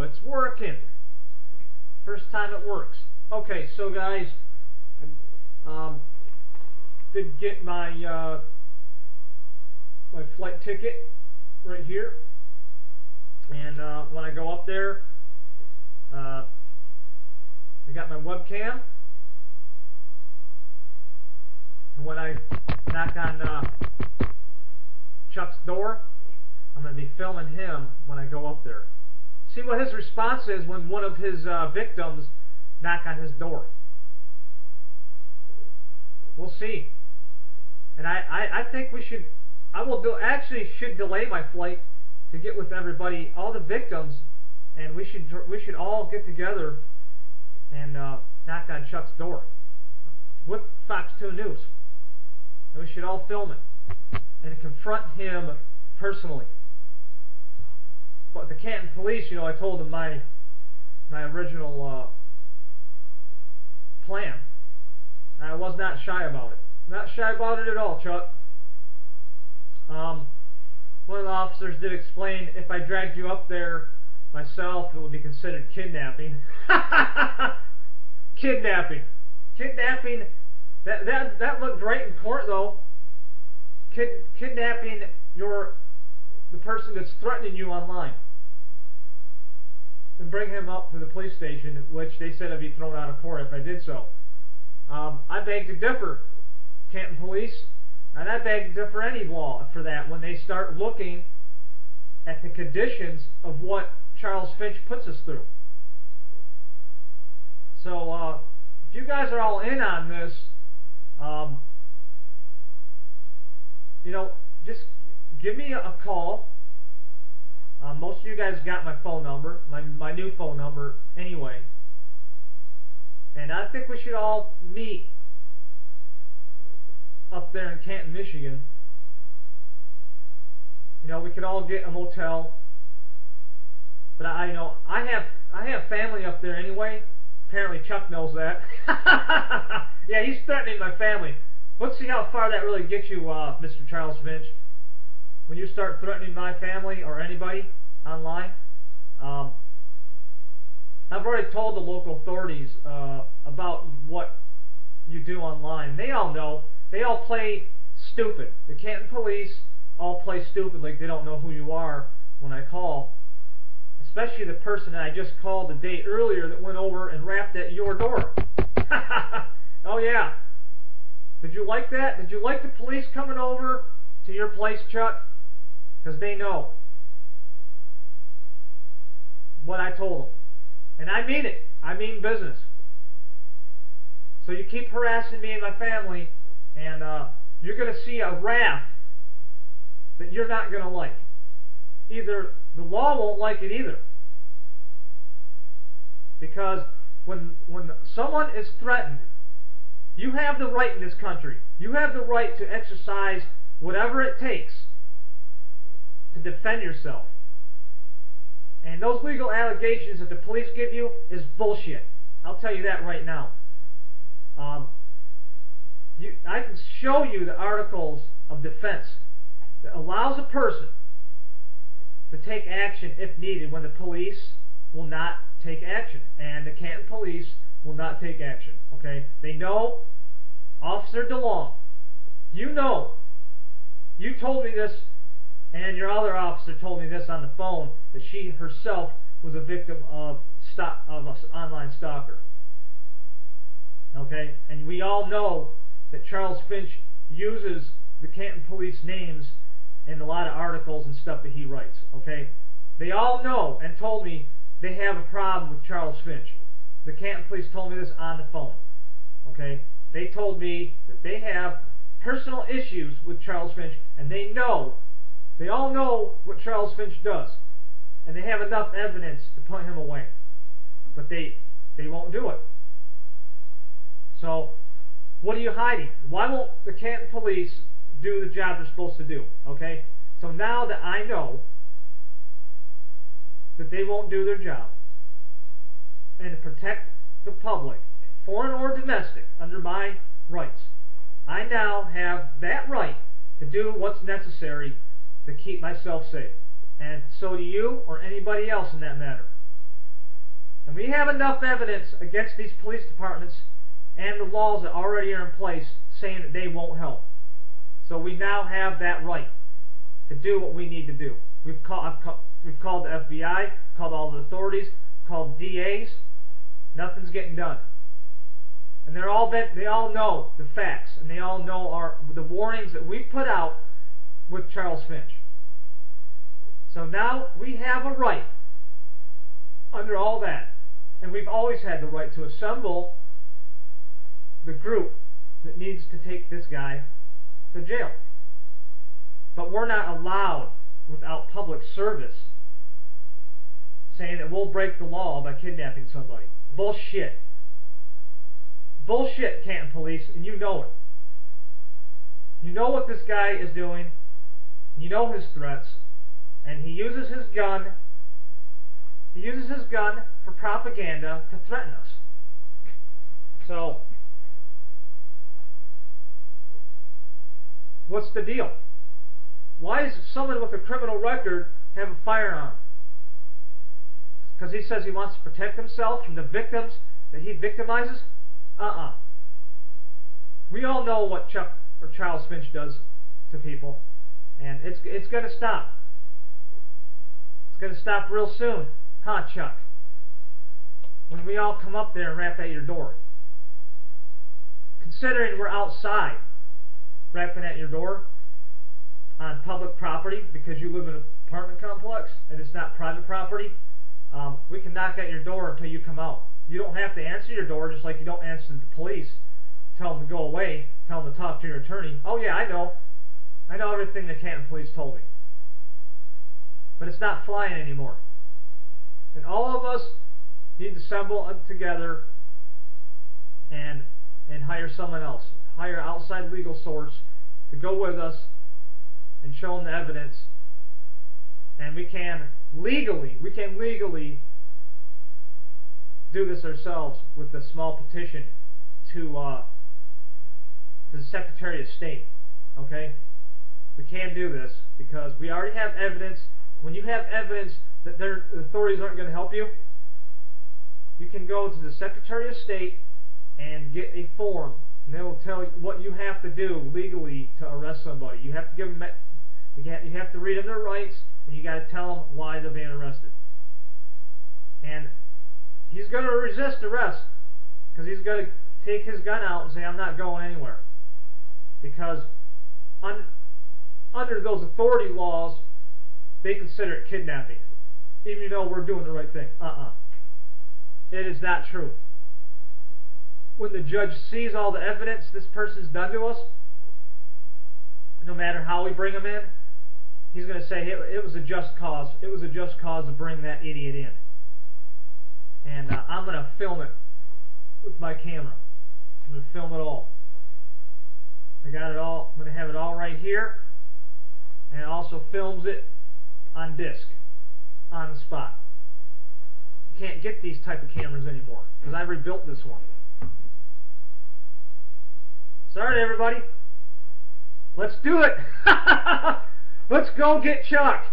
it's working. First time it works. Okay, so guys, did get my my flight ticket right here, and when I go up there, I got my webcam, and when I knock on Chuck's door, I'm going to be filming him when I go up there. See what his response is when one of his victims knock on his door. We'll see. And I think we should, actually should delay my flight to get with everybody, all the victims, and we should all get together and knock on Chuck's door with Fox 2 News. And we should all film it and confront him personally. But the Canton police, you know, I told them my original plan. I was not shy about it. Not shy about it at all, Chuck. One of the officers did explain if I dragged you up there myself, it would be considered kidnapping. Kidnapping. Kidnapping. That looked great in court, though. Kidnapping the person that's threatening you online, and bring him up to the police station, which they said I'd be thrown out of court if I did so. I beg to differ, Canton Police, and I beg to differ any law for that when they start looking at the conditions of what Charles Finch puts us through. So if you guys are all in on this, you know, just give me a call. Most of you guys got my phone number, my new phone number anyway. And I think we should all meet up there in Canton, Michigan. You know, we could all get a motel. But I know I have family up there anyway. Apparently Chuck knows that. Yeah, he's threatening my family. Let's see how far that really gets you, Mr. Charles Finch. When you start threatening my family or anybody online. I've already told the local authorities about what you do online. They all know. They all play stupid. The Canton Police all play stupid, like they don't know who you are when I call. Especially the person that I just called the day earlier that went over and rapped at your door. Oh yeah. Did you like that? Did you like the police coming over to your place, Chuck? Because they know what I told them. And I mean it. I mean business. So you keep harassing me and my family, and you're going to see a wrath that you're not going to like. Either the law won't like it either. Because when someone is threatened, you have the right in this country. You have the right to exercise whatever it takes to defend yourself. And those legal allegations that the police give you is bullshit. I'll tell you that right now. I can show you the articles of defense that allows a person to take action if needed when the police will not take action. And the Canton Police will not take action. Okay? They know. Officer DeLong, you know. You told me this, and your other officer told me this on the phone, that she herself was a victim of an online stalker. Okay? And we all know that Charles Finch uses the Canton Police names in a lot of articles and stuff that he writes. Okay? They all know and told me they have a problem with Charles Finch. The Canton Police told me this on the phone. Okay? They told me that they have personal issues with Charles Finch, and they all know what Charles Finch does, and they have enough evidence to put him away, but they won't do it. So what are you hiding? Why won't the Canton Police do the job they're supposed to do? Okay, so now that I know that they won't do their job, and to protect the public, foreign or domestic, under my rights, I now have that right to do what's necessary to keep myself safe. And so do you or anybody else in that matter. And we have enough evidence against these police departments and the laws that already are in place saying that they won't help. So we now have that right to do what we need to do. We've called the FBI, called all the authorities, called DAs. Nothing's getting done. And they all know the facts, and they all know the warnings that we put out with Charles Finch. So now we have a right under all that, and we've always had the right to assemble the group that needs to take this guy to jail. But we're not allowed, without public service, saying that we'll break the law by kidnapping somebody. Bullshit. Bullshit, Canton Police, and you know it. You know what this guy is doing. You know his threats, and he uses his gun. He uses his gun for propaganda to threaten us. So, what's the deal? Why does someone with a criminal record have a firearm? Because he says he wants to protect himself from the victims that he victimizes? We all know what Charles Finch does to people, and it's going to stop. It's going to stop real soon, huh, Chuck? When we all come up there and rap at your door. Considering we're outside, rapping at your door on public property because you live in an apartment complex and it's not private property, we can knock at your door until you come out. You don't have to answer your door, just like you don't answer the police. Tell them to go away. Tell them to talk to your attorney. Oh yeah, I know. I know everything the Canton Police told me. But it's not flying anymore. And all of us need to assemble together and hire someone else. Hire an outside legal source to go with us and show them the evidence. And we can legally do this ourselves with a small petition to the Secretary of State. Okay? We can do this because we already have evidence. When you have evidence that the authorities aren't going to help you, you can go to the Secretary of State and get a form, and they will tell you what you have to do legally to arrest somebody. You have to give them, you have to read them their rights, and you got to tell them why they're being arrested. And he's going to resist arrest because he's going to take his gun out and say, "I'm not going anywhere," because under those authority laws, they consider it kidnapping, even though we're doing the right thing. It is not true. When the judge sees all the evidence this person's done to us, no matter how we bring him in, he's going to say it was a just cause. It was a just cause to bring that idiot in. And I'm going to film it with my camera. I'm going to film it all. I got it all. I'm going to have it all right here. And it also films it on disc, on the spot. You can't get these type of cameras anymore because I rebuilt this one. Sorry, everybody. Let's do it. Let's go get Chuck.